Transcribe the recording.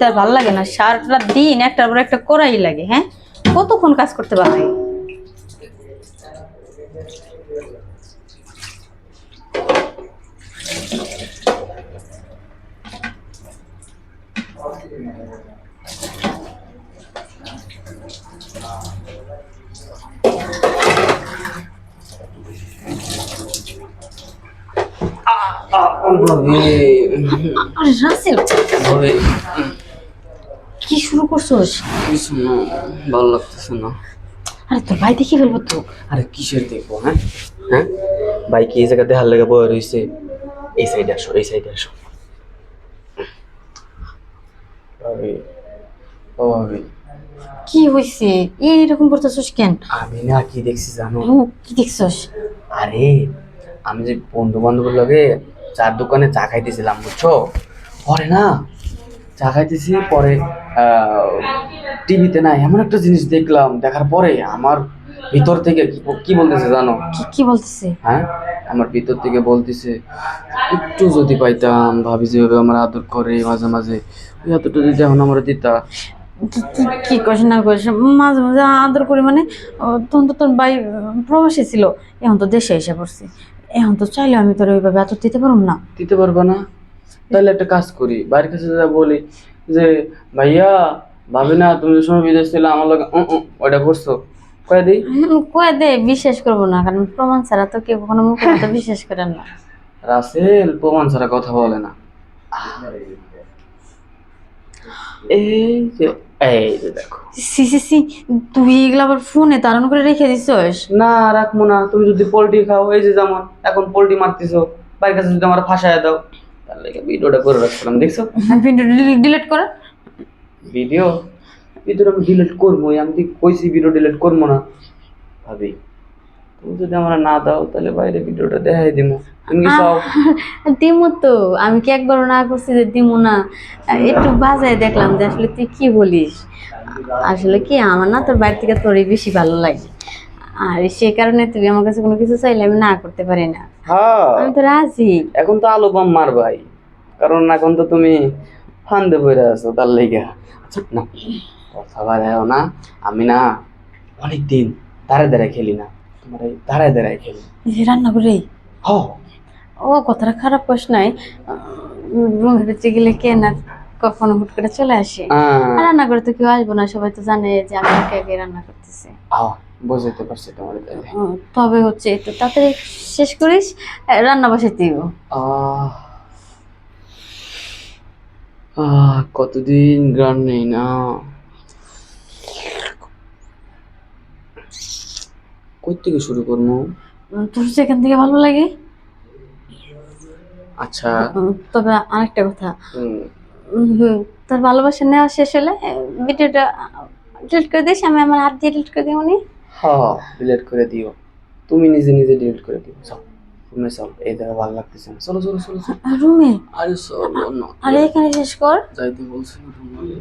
করতে আর ভালো লাগে না, সারাটা দিন একটার পর একটা করাই লাগে। হ্যাঁ, কতক্ষণ কাজ করতে ভালো লাগে? আরে রাসেল, কি শুরু করছোস? কিছু না, ভালো লাগতেছে না। আরে তোর ভাই দেখি ফেলবো তো। আরে কিসের দেখবো? হ্যাঁ হ্যাঁ, ভাই কি এই জায়গাতে হাল লেগে বয়ে রয়েছে? এই সাইডে আসো, এই সাইডে আসো। ভাবি, ও ভাবি, কি হয়েছে? এইরকম করতেছোস কেন? আমি না কি দেখছি জানো? কি দেখছস? আরে আমি যে বন্ধু বান্ধবের লগে চার দোকানে চা খাইতেছিলাম, বুঝছো? পরে না চা খাইতেছি, পরে টিভিতে না এমন একটা জিনিস দেখলাম, দেখার পরে আমার ভিতর থেকে কি বলতেছে জানো? কি বলতেছে? হ্যাঁ, আমার ভিতর থেকে বলতেছে একটু যদি পাইতাম, ভাবি যেভাবে আমার আদর করে মাঝে মাঝে, ওই এতটা যদি এখন আমার দিতা। কি করিস না করিস, মাঝে মাঝে আদর করি মানে? তখন তো তোর ভাই প্রবাসী ছিল, এখন তো দেশে এসে পড়ছে। এখন তো চাইলে আমি তোর ওইভাবে আদর দিতে পারবো না। দিতে পারবা না? তাহলে একটা কাজ করি, বাড়ির কাছে যা বলি যে ভাইয়া, ভাবি না তুমি যে সময় বিদেশ ছিল আমার লগে ওইটা করছো, কয়ে দিই। কয়ে দে, বিশ্বাস করবো না, কারণ প্রমাণ ছাড়া তো কেউ কখনো মুখের কথা বিশ্বাস করে না। রাসেল প্রমাণ ছাড়া কথা বলে না। এই যে, এই যে দেখো। সি সি সি, তুই এগুলো আবার ফোনে তাড়ানো করে রেখে দিছস? না রাখবো না, তুমি যদি পোল্ট্রি খাও, এই যে যেমন এখন পোল্ট্রি মারতেছো, বাড়ির কাছে যদি আমার ফাঁসায় দাও, তার লেগে ভিডিওটা করে রাখছিলাম, দেখছো? ভিডিও ডিলিট কর। ভিডিও ভিডিও আমি ডিলিট করবো, আমি কি কইছি ভিডিও ডিলিট করবো না? ভাবি তুমি যদি আমার না দাও তাহলে বাইরে ভিডিওটা দেখাই দিমু, তুমি কি চাও? দিমু তো, আমি কি একবারও না করছি যে দিমু না? একটু বাজায় দেখলাম যে আসলে তুই কি বলিস। আসলে কি, আমার না তোর বাড়ি থেকে তোরই বেশি ভালো লাগে, আর সে কারণে তুই আমার কাছে কোনো কিছু চাইলে আমি না করতে পারি না। হ্যাঁ, আমি তো রাজি। এখন তো আলু বাম মার ভাই, কারণ এখন তো তুমি ফান্দে বইরা আছো, তার লেগে। আচ্ছা না, কথা বাড়াও না। আমি না অনেকদিন দাঁড়ায় দাঁড়ায় খেলি না, তোমার এই দাঁড়ায় দাঁড়ায় খেলি। যে রান্না করে হ, ও কথাটা খারাপ কস নাই। রুমের ভিতরে গেলে কে না কখনো হুট করে চলে আসে। আর রান্না করে তো কেউ আসবো না, সবাই তো জানে যে আমি একা একাই রান্না করতেছি। বুঝতে পারছি তোমার তাহলে। তবে হচ্ছে একটু তাড়াতাড়ি শেষ করিস, রান্না বসাতে দিব। কতদিন গান নেই না, কই থেকে শুরু করবো? তোর যেখান থেকে ভালো লাগে। আচ্ছা, তবে আরেকটা কথা, তোর ভালোবাসা নেওয়া শেষ হলে ভিডিওটা ডিলিট করে দিস, আমি আমার হাত দিয়ে ডিলিট করে দিব নি। হ্যাঁ ডিলিট করে দিও, তুমি নিজে নিজে ডিলিট করে দিও। চল রুমে চল, এই জায়গা ভালো লাগতেছে না, চলো চলো চলো চলো রুমে? আরে চলো না, আরে এখানে শেষ কর। যাইতে বলছি না রুমে।